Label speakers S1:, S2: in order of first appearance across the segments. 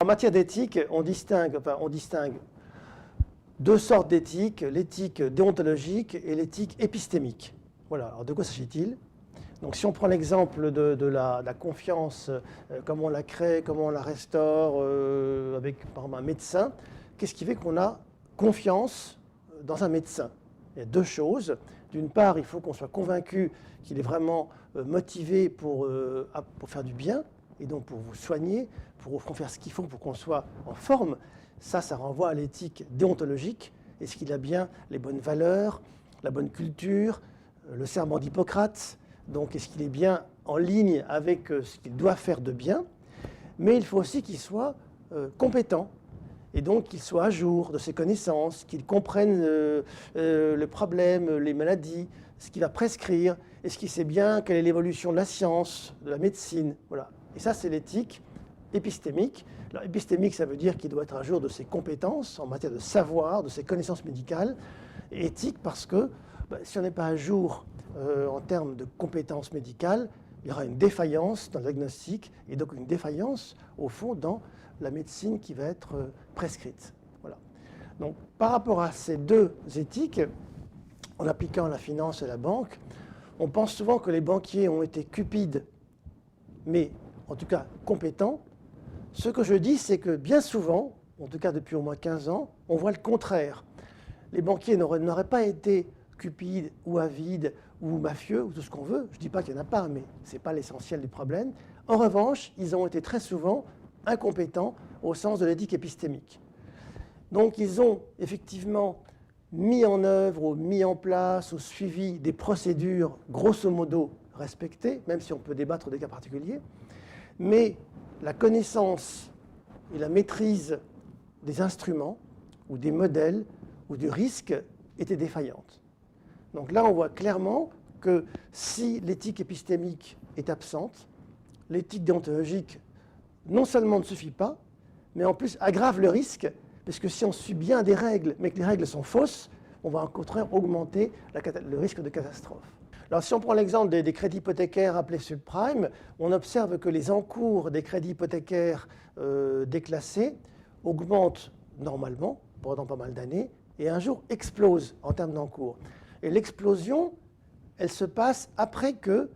S1: matière d'éthique, on distingue deux sortes d'éthique, l'éthique déontologique et l'éthique épistémique. Voilà, alors de quoi s'agit-il? Donc si on prend l'exemple de la confiance, comment on la crée, comment on la restaure avec par exemple un médecin, qu'est-ce qui fait qu'on a confiance dans un médecin? Il y a deux choses. D'une part, il faut qu'on soit convaincu qu'il est vraiment motivé pour faire du bien, et donc pour vous soigner, pour faire ce qu'il faut pour qu'on soit en forme. Ça renvoie à l'éthique déontologique. Est-ce qu'il a bien les bonnes valeurs, la bonne culture, le serment d'Hippocrate? Donc est-ce qu'il est bien en ligne avec ce qu'il doit faire de bien? Mais il faut aussi qu'il soit compétent. Et donc qu'il soit à jour de ses connaissances, qu'il comprenne le problème, les maladies, ce qu'il va prescrire, est-ce qu'il sait bien quelle est l'évolution de la science, de la médecine, voilà. Et ça, c'est l'éthique épistémique. Alors, épistémique, ça veut dire qu'il doit être à jour de ses compétences en matière de savoir, de ses connaissances médicales. Et éthique parce que si on n'est pas à jour en termes de compétences médicales, il y aura une défaillance dans le diagnostic et donc une défaillance, au fond, dans la médecine qui va être prescrite. Voilà. Donc, par rapport à ces deux éthiques, en appliquant la finance et la banque, on pense souvent que les banquiers ont été cupides, mais en tout cas compétents. Ce que je dis, c'est que bien souvent, en tout cas depuis au moins 15 ans, on voit le contraire. Les banquiers n'auraient pas été cupides ou avides ou mafieux ou tout ce qu'on veut. Je ne dis pas qu'il n'y en a pas, mais ce n'est pas l'essentiel du problème. En revanche, ils ont été très souvent incompétents au sens de l'éthique épistémique. Donc ils ont effectivement mis en œuvre ou mis en place ou suivi des procédures grosso modo respectées, même si on peut débattre des cas particuliers, mais la connaissance et la maîtrise des instruments ou des modèles ou du risque étaient défaillantes. Donc là, on voit clairement que si l'éthique épistémique est absente, l'éthique déontologique non seulement ne suffit pas, mais en plus aggrave le risque, parce que si on suit bien des règles, mais que les règles sont fausses, on va au contraire augmenter le risque de catastrophe. Alors si on prend l'exemple des crédits hypothécaires appelés subprimes, on observe que les encours des crédits hypothécaires déclassés augmentent normalement pendant pas mal d'années et un jour explosent en termes d'encours. Et l'explosion, elle se passe après que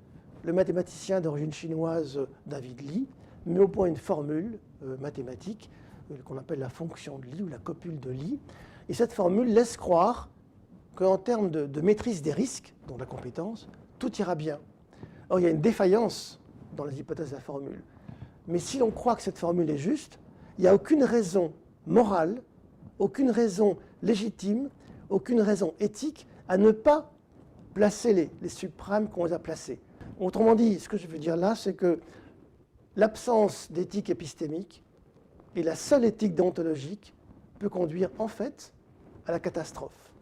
S1: le mathématicien d'origine chinoise David Lee met au point une formule mathématique qu'on appelle la fonction de Lie ou la copule de Lie. Et cette formule laisse croire qu'en termes de maîtrise des risques, dont la compétence, tout ira bien. Or, il y a une défaillance dans les hypothèses de la formule. Mais si l'on croit que cette formule est juste, il n'y a aucune raison morale, aucune raison légitime, aucune raison éthique à ne pas placer les subprimes qu'on les a placés. Autrement dit, ce que je veux dire là, c'est que l'absence d'éthique épistémique et la seule éthique déontologique peut conduire en fait à la catastrophe.